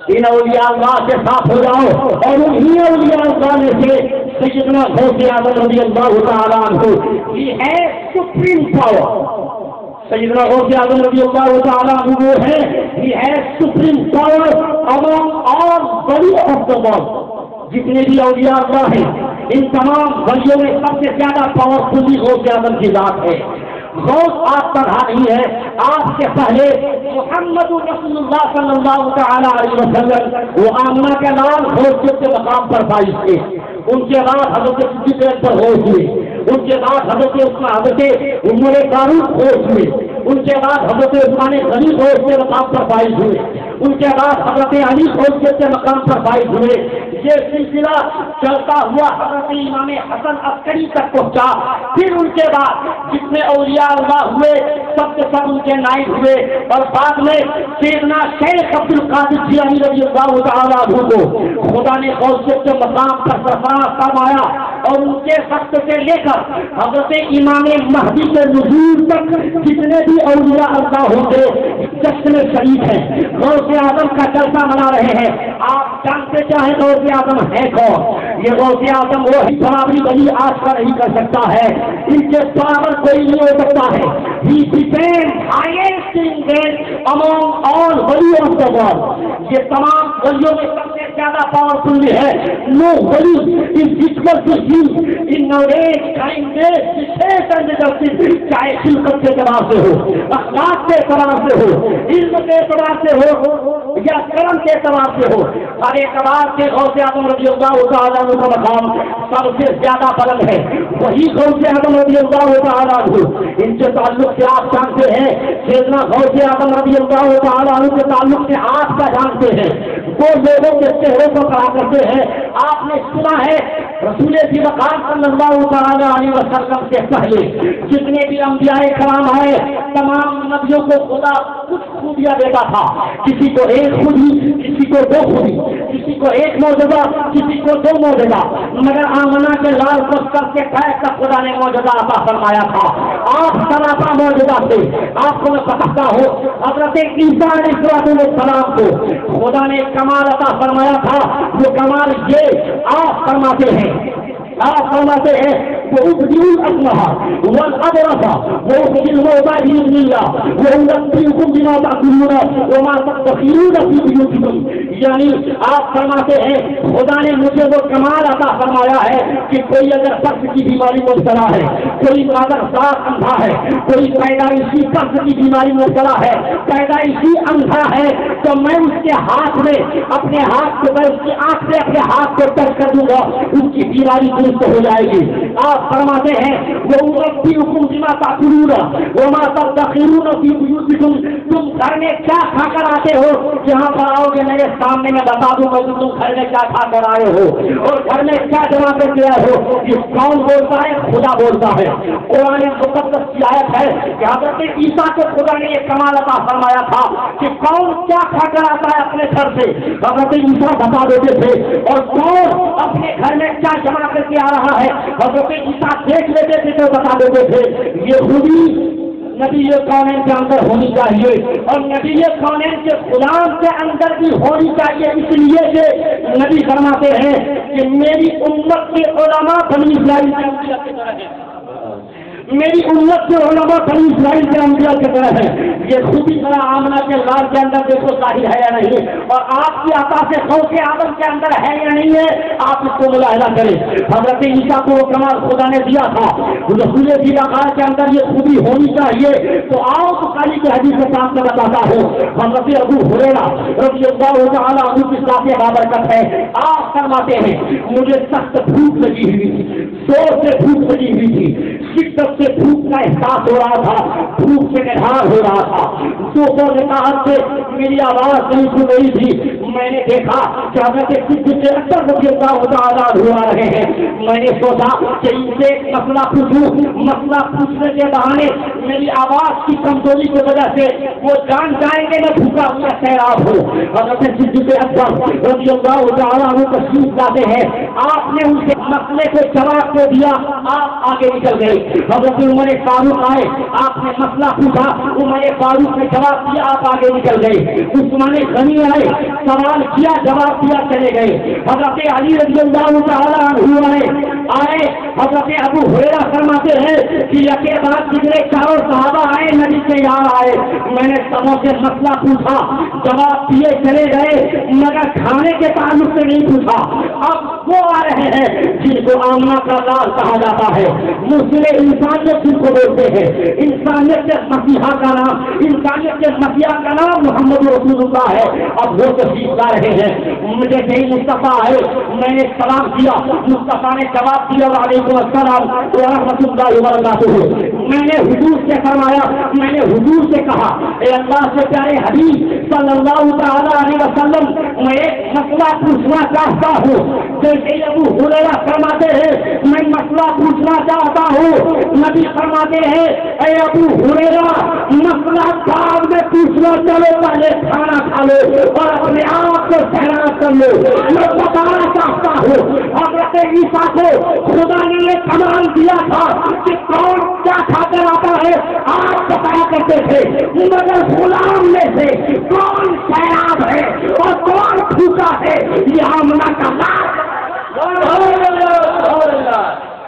ان اولیاء اللہ کے ساتھ ہو جاؤ اور انہی اولیاء اللہ میں سے سیدنا غوث اعظم رضی اللہ تعالیٰ عنہ یہ ہے سپریم پاور. سیدنا غوث اعظم رضی اللہ تعالیٰ عنہ وہ ہے یہ ہے سپریم پاور امام اور ولی آف دا ورلڈ. جتنے بھی اولیاء اللہ ہیں ان تمام ولیوں میں سب سے زیادہ پاورفل غوث اعظم کی ذات ہے. غوث آپ کا نام نہیں ہے، آپ سے پہلے محمد رسول اللہ صلی اللہ تعالی علیہ وسلم وہ آمنہ کے نام غوث کے مقام پر فائز تھے. ان کے بعد حضرت صدیق پر غوث ہوئے، ان کے بعد حضرت عمر فاروق غوث ہوئے، ان کے بعد حضرت عثمان غنی غوث کے مقام پر فائز ہوئے، ان کے بعد حضرت علی غوث کے مقام پر فائز ہوئے. یہ سلسلہ چلتا ہوا حضرت امام حسن عسکری تک پہنچا. پھر ان کے بعد جتنے اولیاء اللہ ہوئے سب کے سب ان کے نائب ہوئے اور بعد میں سیدنا شیخ عبد القادر جیلانی رضی اللہ تعالیٰ عنہ کو خدا نے غوثیت کے مقام پر سرفراز فرمایا اور ان کے وقت سے لے کر حضرت امام مہدی کے نزول تک جتنے بھی اولیاء اللہ ہوتے جشن شریف ہیں. غوث اعظم کا جلسہ منا رہے ہیں. آپ جانتے چاہیں غوث اعظم ہے کون؟ یہ غوث اعظم وہی برابری ولی آج کا نہیں کر سکتا ہے. ان کے برابر کوئی نہیں ہو سکتا ہے. He became highest in grade among all wali of the world. یہ تمام ولیوں میں سب سے زیادہ پاورفل ہے. No wali is equal to him in knowledge, kindness, patience and justice. چاہے خلقت کے اعتبار سے ہو, اخلاق کے اعتبار سے ہو, علم کے اعتبار سے ہو یا کرم کے اعتبار سے ہو, ہر اعتبار سے غوث اعظم رضی اللہ تعالیٰ عنہ کا مقام سب سے زیادہ بلند ہے. وہی غوث اعظم رضی اللہ تعالیٰ عنہ, ان کے تعلق سے آپ جانتے ہیں سیدنا غوث اعظم رضی اللہ تعالیٰ عنہ کے تعلق سے آپ کا جانتے ہیں. وہ لوگوں کے چہروں کو کہا کرتے ہیں. آپ نے سنا ہے رسول وقار صلی اللہ تعالیٰ علیہ وسلم سے پہلے جتنے بھی انبیاء کرام آئے تمام نبیوں کو خدا کچھ خوبیاں دیتا تھا. کسی کو ایک خوبی, کسی کو دو خوبی, کسی کو ایک معجزہ, کسی کو دو معجزہ, مگر آمنہ کے لال پتھر کے پیر تک خدا نے معجزہ عطا فرمایا تھا. آپ سراپا معجزہ سے آپ کو میں بتاتا ہوں حضرت عیسیٰ علیہ السلام کو خدا نے کمال عطا فرمایا تھا. وہ کمال یہ آپ فرماتے ہیں وہ ابدیل اپنا والابرص وہ ابدیل موضع بإذن الله وأنبئكم بما تأكلون وما تدخرون في بيوتكم. یعنی آپ فرماتے ہیں خدا نے مجھے وہ کمال عطا فرمایا ہے کہ کوئی اگر قبض کی بیماری مبتلا ہے, کوئی اگر ساتھ اندھا ہے, کوئی پیدائشی قبض کی بیماری مبتلا ہے, پیدائشی اندھا ہے, تو میں اس کے ہاتھ میں اپنے ہاتھ کو, میں اس کی آنکھ سے اپنے ہاتھ کو ٹچ کر دوں گا, اس کی بیماری درست ہو جائے گی. آپ فرماتے ہیں وہ انبئکم بما تأکلون وما تدخرون فی بیوتکم. تم گھر میں کیا کھا کر آتے ہو, جہاں پر آؤ گے میرے سامنے میں بتا دوں گا تم گھر میں کیا کھا کر آئے ہو اور گھر میں کیا جمع کر کے آئے ہو. یہ کون بولتا ہے؟ خدا بولتا ہے. قرآن مقدس کی آیت ہے کہ حضرت عیسیٰ کو خدا نے یہ کمال عطا فرمایا تھا کہ کون کیا کھا کر آتا ہے اپنے گھر سے, حضرت عیسیٰ بتا دیتے تھے, اور کون اپنے گھر میں کیا جمع کر کے آ رہا ہے حضرت عیسیٰ دیکھ لیتے تھے تو بتا دیتے تھے. یہ خوبی نبی کونین کے اندر ہونی چاہیے اور نبی کونین کے غلام کے اندر بھی ہونی چاہیے. اس لیے کہ نبی فرماتے ہیں کہ میری امت کے علماء بنی اسرائیل کے انبیاء کی طرح ہیں, میری امت کے علماء بنی اسرائیل کے انبیاء کی طرح ہے. یہ خوبی طرح آمنہ کے لال کے اندر دیکھو ظاہر ہے یا نہیں, اور آپ کی عطا سے غوث اعظم کے اندر ہے یا نہیں ہے, آپ اس کو ملاحظہ کریں. حضرت عیسیٰ کو وہ کمال خدا نے دیا تھا, رسول وقار کے اندر یہ خوبی ہونی چاہیے. تو آؤ بخاری کی حدیث کے ساتھ میں بتاتا ہوں. حضرت ابو ہریرہ رضی اللہ تعالیٰ عنہ کی ذات بابرکت ہے. آپ فرماتے ہیں مجھے سخت بھوک لگی ہوئی تھی, زور سے بھوک لگی ہوئی تھی, شدت سے بھوک کا احساس ہو رہا تھا, بھوک سے نڈھال ہو رہا تھا. دوسروں نے کہا کہ میری آواز نہیں سن رہی تھی. میں نے دیکھا کہ حضرت صدیق اکبر رضی اللہ تعالیٰ عنہ آ رہے ہیں. میں نے سوچا کہ ان سے مسئلہ پوچھوں. مسئلہ پوچھنے کے بہانے میری آواز کی کمزوری کی وجہ سے وہ جان جائیں گے میں بھوکا ہوا سیراب ہوں. حضرت صدیق اکبر رضی اللہ تعالیٰ عنہ تشریف لاتے ہیں. آپ نے ان سے مسئلے کو جواب دے دیا, آپ آگے نکل گئے. حضرت عمر فاروق آئے, آپ نے مسئلہ پوچھا, عمر فاروق نے جواب دیا, آپ آگے نکل گئے. عثمان غنی آئے, سوال کیا, جواب دیا, چلے گئے. حضرت علی رضی اللہ تعالیٰ عنہ آئے. حضرت ابو ہریرہ فرماتے ہیں کہ یکے بعد جتنے چاروں صحابہ آئے نبی کے یہاں آئے. میں نے سبوں سے مسئلہ پوچھا, جواب دیے, چلے گئے, مگر کھانے کے تعلق سے نہیں پوچھا. اب وہ آ رہے ہیں جن کو آمنہ کا لال کہا جاتا ہے, مسلم انسانیت جن کو بولتے ہیں, انسانیت کے مسیحا کا نام, انسانیت کے مسیحا کا نام محمد رسول اللہ ہے. اب وہ تشریف لا رہے ہیں. مجھے کہیں مصطفیٰ آئے, میں نے سلام کیا, مصطفیٰ نے جواب دیا وعلیکم السلام ورحمۃ اللہ وبرکاتہ. میں نے حضور سے فرمایا، میں نے حضور سے کہا اے اللہ سے پیارے حبیب صلی اللہ تعالی علیہ وسلم، میں ایک مسئلہ پوچھنا چاہتا ہوں۔ جیسے ابو ہریرہ فرماتے ہیں میں مسئلہ پوچھنا چاہتا ہوں، نبی فرماتے ہیں اے ابو ہریرہ مسئلہ بعد میں پوچھنا، چلو پہلے کھانا کھا لو اور اپنے آپ کو سیراب کر لو۔ میں بتانا چاہتا ہوں حضرت عیسیٰ کو خدا نے یہ کمال دیا تھا کہ کون کیا کھا کر آتا ہے آپ بتایا کرتے تھے، مگر غلام میں سے کون سیراب ہے اور کون پھوکا ہے یہ آمنہ کا لاکھ۔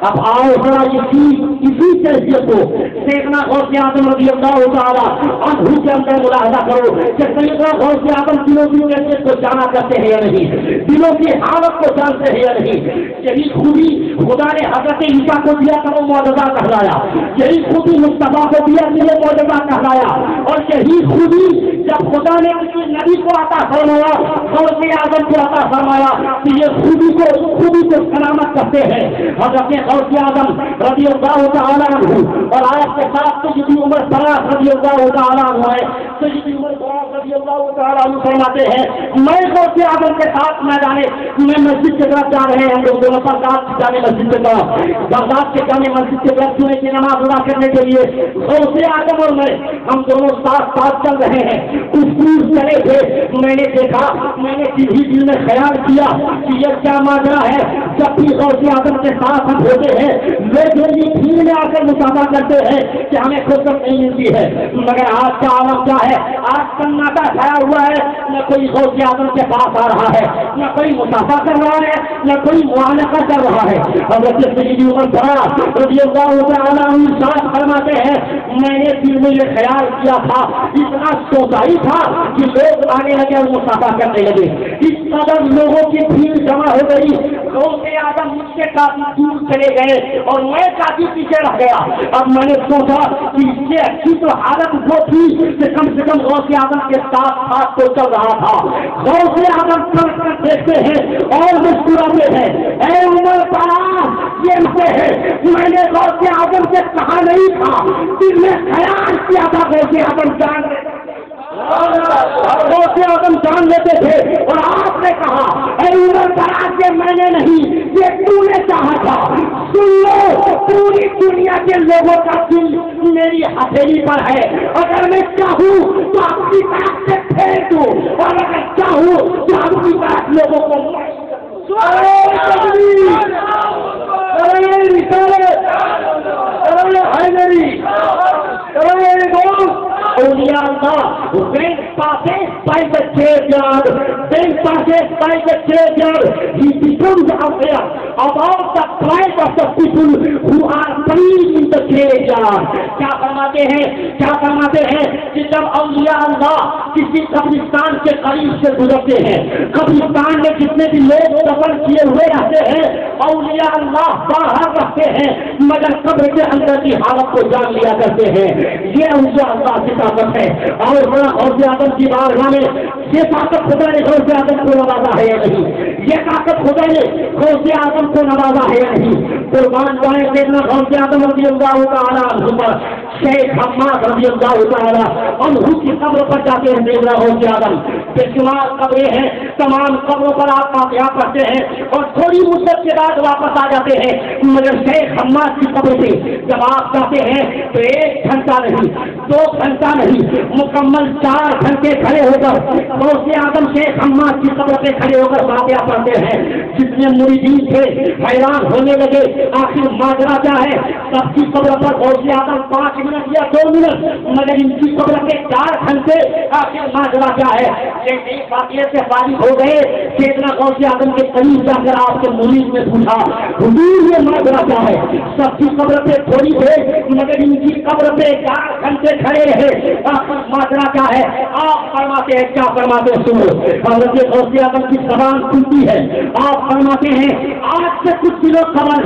اب آؤ ذرا اسی کیفیت کو سیدنا غوث اعظم رضی اللہ تعالیٰ عنہ کے اندر ملاحظہ کرو کہ سیدنا غوث اعظم دلوں کی کیفیت کو جانا کرتے ہیں یا نہیں، دلوں کی حالت کو جانتے ہیں یا نہیں۔ یہی خوبی خدا نے حضرت عیسیٰ کو دیا کہ وہ معجزہ کہلایا، یہی خوبی مصطفیٰ کو دیا کہ وہ معجزہ کہلایا، اور یہی خوبی جب خدا نے کسی نبی کو عطا فرمایا، غوث اعظم کو عطا فرمایا کہ یہ خوبی کو سلامت کرتے ہیں۔ حضرت غوث اعظم رضی اللہ تعالیٰ عنہ اور آیت کے ساتھ سیدی عمر فراز رضی اللہ تعالیٰ عنہ ہے، سیدی عمر فراز رضی اللہ تعالیٰ عنہ فرماتے ہیں میں غوث اعظم کے ساتھ میں مسجد کی طرف جا رہے ہیں، ہم لوگ دونوں بغداد کی جامع مسجد کی طرف، بغداد کے جامع مسجد کی طرف جمعے کی نماز ادا کرنے کے لیے غوث اعظم اور میں ہم دونوں ساتھ چل رہے ہیں۔ کچھ دور چلے تھے، میں نے دیکھا، میں نے دل میں خیال کیا کہ یہ کیا ماجرا ہے، جب بھی غوث اعظم کے ساتھ ہم ہوتے ہیں میری بھیڑ میں آ کر مسافہ کرتے ہیں کہ ہمیں فرصت نہیں ملتی ہے، مگر آج کا عالم کیا ہے، آج سناٹا چھایا ہوا ہے، نہ کوئی غوث اعظم کے پاس آ رہا ہے، نہ کوئی مسافہ کر رہا ہے، نہ کوئی معانقہ کر رہا ہے۔ حضرت سیدی عمر فراز رضی اللہ تعالیٰ عنہ ارشاد فرماتے ہیں میں نے دل میں یہ خیال کیا تھا، اتنا سوچائی تھا کہ لوگ آنے لگے اور مسافہ کرنے لگے، اس قدر لوگوں کی بھیڑ جمع ہو گئی، غوث اعظم مجھ سے کافی دور چلے گئے اور میں کافی پیچھے رہ گیا۔ اب میں نے سوچا کہ اس سے اچھی تو حالت وہ تھی کہ کم سے کم غوث اعظم کے ساتھ تو چل رہا تھا۔ غوث اعظم چل کر دیکھتے ہیں اور مسکراتے ہیں، اے عمر فراز یہ سے ہے، میں نے غوث اعظم سے کہا نہیں تھا، دل میں خیال کیا تھا غوث اعظم جان غوث اعظم جان لیتے تھے، اور آپ نے کہا اے عمر فراز یہ میں نے نہیں، یہ تو نے چاہا تھا۔ سن لو پوری دنیا کے لوگوں کا دل میری ہتھیلی پر ہے، اگر میں چاہوں تو اپنی طرف سے پھیر دوں، اور اگر چاہوں تو اپنی طرف لوگوں کو اولیاء اللہ went past by the churchyard, went past by the churchyard, he becomes aware about the plight of the people who are praying in the churchyard. کیا فرماتے ہیں کہ جب اولیاء اللہ کسی قبرستان کے قریب سے گزرتے ہیں، قبرستان میں جتنے بھی لوگ دفن کیے ہوئے رہتے ہیں اولیاء اللہ باہر رکھتے ہیں، مگر قبر کے اندر کی حالت کو جان لیا کرتے ہیں۔ یہ اولیاء اللہ کی طاقت ہے، اور غوث اعظم کی بارگاہ میں یہ طاقت خدا نے غوث اعظم کو نوازا ہے یا نہیں، یہ طاقت خدا نے غوث اعظم کو نوازا ہے یا نہیں۔ قربان جائیں سیدنا غوث اعظم رضی اللہ تعالیٰ عنہ پر شیخ حماد رضی اللہ تعالیٰ عنہ کی قبر پر جاتے ہیں، سیدنا غوث اعظم بے شمار قبریں ہیں، تمام قبروں پر آپ فاتحہ پڑھتے ہیں اور تھوڑی مدت کے بعد واپس آ جاتے ہیں، مگر شیخ حماد کی قبر سے جب آپ جاتے ہیں تو 1 گھنٹہ نہیں، 2 گھنٹہ نہیں، مکمل 4 گھنٹے کھڑے ہو کر غوث اعظم شیخ حماد کی قبر پہ کھڑے ہو کر فاتحہ پڑھتے ہیں۔ جتنے مریدین تھے حیران ہونے لگے آخر ماجرا کیا ہے، سب کی قبر پر غوث اعظم 5 منٹ یا 2 منٹ، مگر ان کی قبر پہ 4 گھنٹے، آخر ماجرا کیا ہے۔ جیسے ہی فاتحے سے فارغ ہو گئے سیدنا غوث اعظم کے قریب جا کر آپ کے مرید نے پوچھا حضور یہ ماجرا کیا ہے، سب کی قبر پہ تھوڑی تھے مگر ان کی قبر پہ 4 گھنٹے کھڑے رہے، آخر ماجرا کیا ہے۔ آپ فرماتے ہیں، کیا فرماتے ہیں سنو، حضرت غوث اعظم کی زبان کھلتی ہے، آپ فرماتے ہیں آج سے کچھ دنوں قبل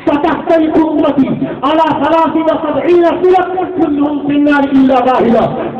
ستختلف أمتي على 73 فرقة كلهم في النار إلا واحدة.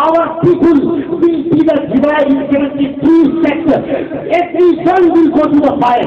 our people will be the divided in 73 sects. Every son will go to the fire.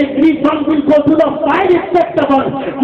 Every son will go to the fire except one.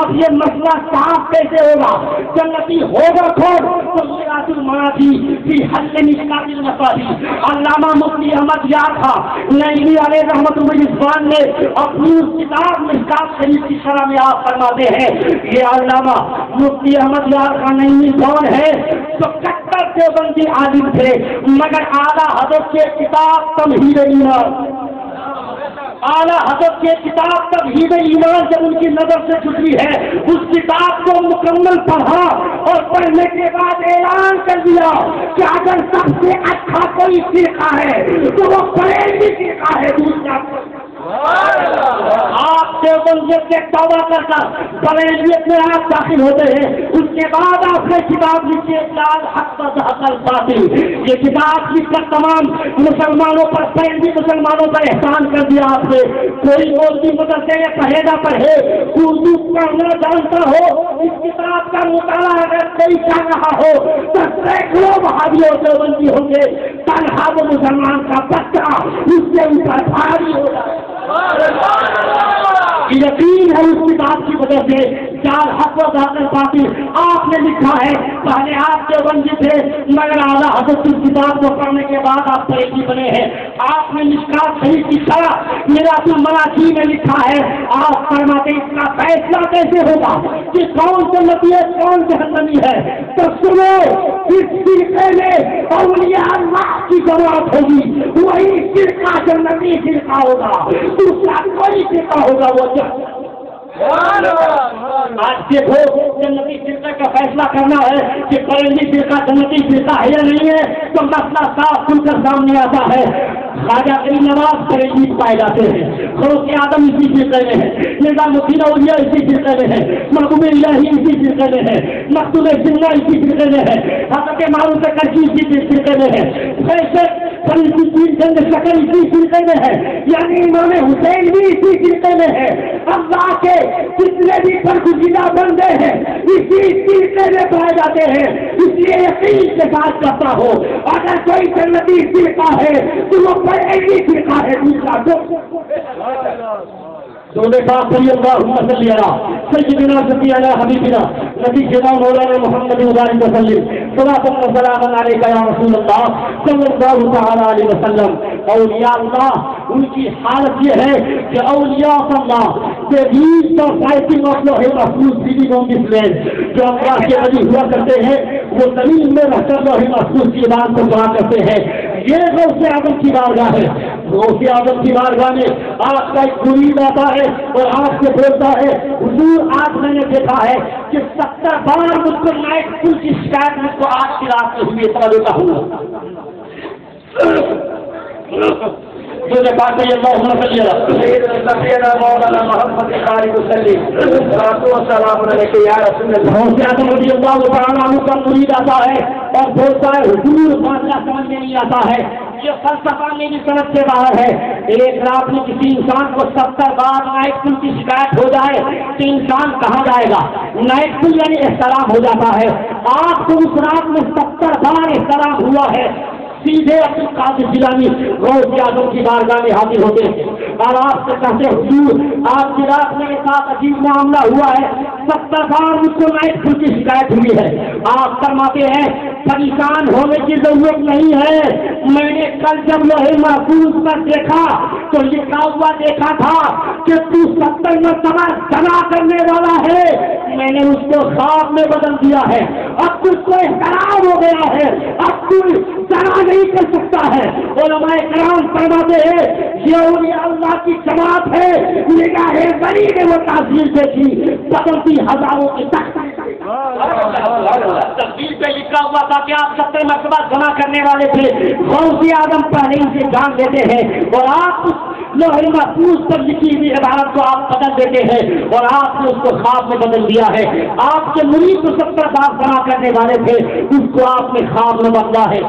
اب یہ مسئلہ صاف کیسے ہوگا؟ جنتی ہوگا کون؟ تو میراث المناجی فی حل مشکات المصابیح. علامہ مفتی احمد یار تھا نئی علیہ رحمت اللہ نے اپنی کتاب مشکات شریف کی شرح میں آپ فرماتے ہیں یہ علامہ مفتی احمد یار کا نئی کون ہے؟ تو کٹر دیوبندی عالم تھے، مگر اعلیٰ حضرت کے کتاب تمہید ایمان، اعلیٰ حضرت کے کتاب تمہید ایمان جب ان کی نظر سے گزری ہے، اس کتاب کو مکمل پڑھا اور پڑھنے کے بعد اعلان کر دیا کہ اگر سب سے اچھا کوئی فرقہ ہے تو وہ بریلوی فرقہ ہے. دوسرا آپ دیوبندیت سے توبہ کر کر بریلویت میں آپ داخل ہوتے ہیں، اس کے بعد آپ نے کتاب لکھی لال حق حقل باطل. یہ کتاب لکھ کر تمام مسلمانوں پر بریلوی مسلمانوں پر احسان کر دیا. آپ سے کوئی مولوی مدرسے میں پڑھے نہ پڑھے، اردو پڑھنا جانتا ہو، اس کتاب کا مطالعہ اگر کوئی کر رہا ہو تو سینکڑوں بہادی اور دیوبندی ہوں گے، تنہا وہ مسلمان کا بچہ اس سے اوپر بھاری ہو جائے. یقین ہے اس کتاب کی وجہ سے چار حق و ذاکر باطل آپ نے لکھا ہے. پہلے آپ دیوبندی تھے مگر اعلیٰ حضرت کی کتاب کو پڑھنے کے بعد آپ بریلوی بنے ہیں. آپ نے مشکات شریف کی شرح میراث المناجی میں لکھا ہے. آپ فرماتے اس کا فیصلہ کیسے ہوگا کہ کون جنتی ہے کون جہنمی ہے؟ تو سنو، اس فرقے میں اولیاء اللہ کی جماعت ہوگی، وہی فرقہ جنتی فرقہ ہوگا، دوسرا کوئی فرقہ ہوگا وہ آج دیکھو جنتی فرقہ کا فیصلہ کرنا ہے کہ بریلوی فرقہ جنتی فرقہ ہے یا نہیں ہے تو مسئلہ صاف کھل کر سامنے آتا ہے. خواجہ غریب نواز بریلوی پائے جاتے ہیں، غوث اعظم اسی فرقے میں ہے، نظام الدین اولیاء اسی فرقے میں ہے، محبوب الہی اسی فرقے میں ہے، مقتول جنہ اسی فرقے میں ہے، حضرت معروف کرجی اسی فرقے میں ہے، جنگ شکر اسی فرقے میں ہے، یعنی امام حسین بھی اسی فرقے میں ہے. اللہ کے جتنے بھی برگزیدہ بندے ہیں اسی فرقے میں پائے جاتے ہیں. اس لیے یقین کے ساتھ کہتا ہو اگر کوئی جنتی فرقہ ہے تو وہ بریلوی فرقہ ہے. دوسرا صلی اللہم صلی علی سیدنا شفیعنا حبیبنا نبینا مولانا محمد مبارک وسلم صلاۃ و سلام علیک یا رسول اللہ صلی اللہ تعالی علیہ وسلم. اولیاء اللہ ان کی حالت یہ ہے کہ اولیاء اللہ کے بیچ اور فائٹنگ آف لوح محفوظ سیدھی آن دس لینڈ جو اللہ کے ولی ہوا کرتے ہیں وہ زمین میں رہ کر لوح محفوظ کی بات کو پڑھا کرتے ہیں. یہ غوث اعظم کی بارگاہ ہے. غوث اعظم کی بارگاہ میں آپ کا ایک مرید آتا ہے اور آپ سے بولتا ہے حضور آج میں نے دیکھا ہے کہ 70 بار مجھ کو نائٹ پول کی شکایت مجھ کو آج کی رات میں ہوئی اتنا دیتا ہوں. جو نے کہا کہ اللہم صلی علی مولانا محمد خالد وسلم سلام علیک یا رسول اللہ. غوث اعظم رضی اللہ تعالیٰ عنہ کا مرید آتا ہے اور بولتا ہے حضور فاصلہ سمجھ میں نہیں آتا ہے، یہ فلسفہ میری سمجھ سے باہر ہے. ایک رات میں کسی انسان کو 70 بار نائٹ پول کی شکایت ہو جائے تو انسان کہاں جائے گا؟ نائٹ پول یعنی احترام ہو جاتا ہے. آپ کو اس رات میں 70 بار احترام ہوا ہے. سیدھے عبد القادر جیلانی غوث اعظم کی بارگاہ میں حاضر ہوتے ہیں اور آپ سے کہتے ہیں حضور آپ کی رات میرے ساتھ عجیب معاملہ ہوا ہے، 70 بار مجھ کو نائٹ پول کی شکایت ہوئی ہے. آپ فرماتے ہیں پریشان ہونے کی ضرورت نہیں ہے، میں نے کل جب لوح محفوظ پر دیکھا تو لکھا ہوا دیکھا تھا کہ تو 70 مرتبہ جمع کرنے والا ہے، میں نے اس کو خواب میں بدل دیا ہے. اب تجھ کو احترام ہو گیا ہے، اب تو جمع نہیں کر سکتا ہے. علماء کرام فرماتے ہیں یہ اولیاء اللہ کی جماعت ہے. نگاہ بری نے وہ تاثیر دیکھی بدلتی ہزاروں کی تصویر پہ لکھا ہوا تھا کہ آپ 70 مرتبہ جمع کرنے والے تھے. غوث اعظم پہلے ہی سے جان دیتے ہیں اور آپ لوح محفوظ پر لکھی ہوئی عبارت کو آپ بدل دیتے ہیں اور آپ نے اس کو خواب میں بدل دیا ہے. آپ کے مرید کو 70 بار جمع کرنے والے تھے، اس کو آپ نے خواب میں بدلا ہے.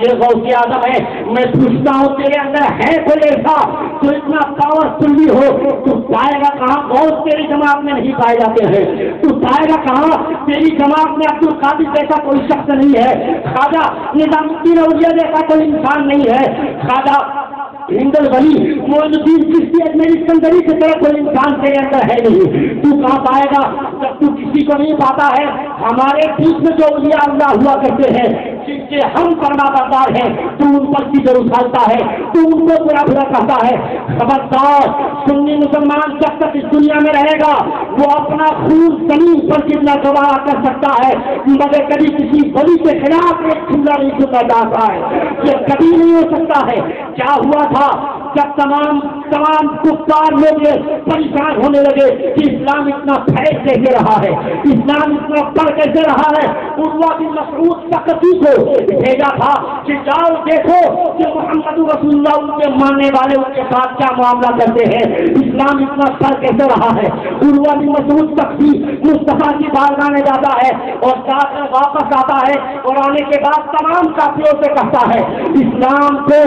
یہ غوث اعظم ہے. میں پوچھتا ہوں تیرے اندر ہے کوئی ایسا تو اتنا پاور فل بھی ہو تو پائے گا کہاں؟ بہت تیری جماعت میں نہیں پائے جاتے ہیں. تو پائے گا کہاں؟ تیری جماعت میں عبد القادر جیسا کوئی شخص نہیں ہے، خواجہ نظام الدین اولیاء جیسا کوئی انسان نہیں ہے، خواجہ ہندل ولی معین الدین چشتی اجمیری اسکندری کی طرح کوئی انسان تیرے اندر ہے نہیں. تو کہاں پائے گا جب تو کسی کو نہیں پاتا ہے. ہمارے بیچ میں جو اولیاء اللہ ہوا کرتے ہیں جن کے ہم فرما بردار ہیں, تو ان پر کدھر اچھالتا ہے, تو ان کو برا برا کہتا ہے. خبردار, سنی مسلمان جب تک اس دنیا میں رہے گا وہ اپنا خون زمین پر گرنا گوارا کر سکتا ہے, مگر کبھی کسی ولی کے خلاف ایک جملہ نہیں سننا چاہتا ہے. یہ کبھی نہیں ہو سکتا ہے. کیا ہوا تھا جب تمام کفار لوگ پریشان ہونے لگے کہ اسلام اتنا پھیل کیسے رہا ہے, اسلام اتنا بڑھ کیسے رہا ہے. عروہ بن مسعود ثقفی کو بھیجا تھا کہ جاؤ دیکھو کہ محمد رسول اللہ ان کے ماننے والے ان کے ساتھ کیا معاملہ کرتے ہیں, اسلام اتنا بڑھ کیسے رہا ہے. عروہ بن مسعود ثقفی مصطفیٰ کی بارگاہ میں جاتا ہے اور جا کر واپس آتا ہے اور آنے کے بعد تمام کافروں سے کہتا ہے اسلام کو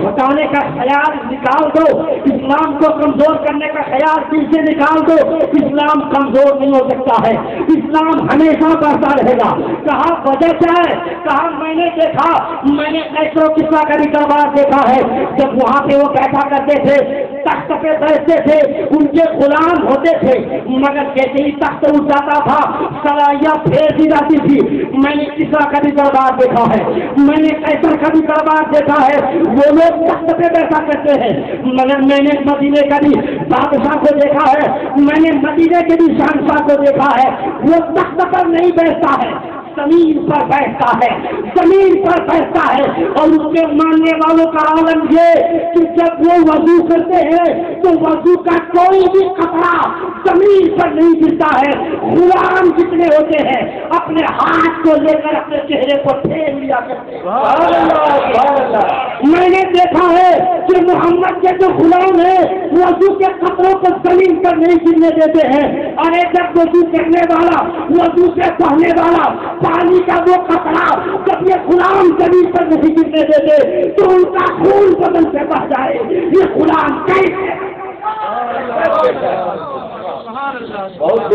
ہٹانے کا خیال نکال دو, اسلام کو کمزور کرنے کا خیال دل سے نکال دو. اسلام کمزور نہیں ہو سکتا ہے, اسلام ہمیشہ بڑھتا رہے گا. کہا وجہ کیا ہے؟ کہا میں نے دیکھا, میں نے ایسو قصہ کا بھی دربار دیکھا ہے جب وہاں پہ وہ بیٹھا کرتے تھے تخت پہ بیٹھتے تھے, ان کے غلام ہوتے تھے, مگر جیسے ہی تخت اٹھ جاتا تھا سرائیاں پھیر دی جاتی تھی. میں نے قصہ کا بھی دربار دیکھا ہے, میں نے ایسا کا بھی دربار دیکھا ہے. وہ لوگ تخت پہ بیٹھا کرتے ہیں, مگر میں نے مدینے کا بھی بادشاہ کو دیکھا ہے, میں نے مدینے کے بھی شہنشاہ کو دیکھا ہے. وہ تخت پر نہیں بیٹھتا ہے, زمین پر بیٹھتا ہے, زمین پر بیٹھتا ہے. اور اس کے ماننے والوں کا عالم یہ کہ جب وہ وضو کرتے ہیں تو وضو کا کوئی بھی قطرہ زمین پر نہیں گرتا ہے. غلام جتنے ہوتے ہیں اپنے ہاتھ کو لے کر اپنے چہرے کو پھیر لیا کرتے ہیں. میں نے دیکھا ہے کہ محمد کے جو غلام ہیں وضو کے قطروں کو زمین پر نہیں گرنے دیتے ہیں. ارے جب وضو کرنے والا, وضو سے پڑھنے والا پانی کا وہ قطرہ جب یہ غلام زمین پر نہیں گرنے دیتے تو ان کا خون بدن سے بہ جائے. یہ غلام کیسے؟ بہت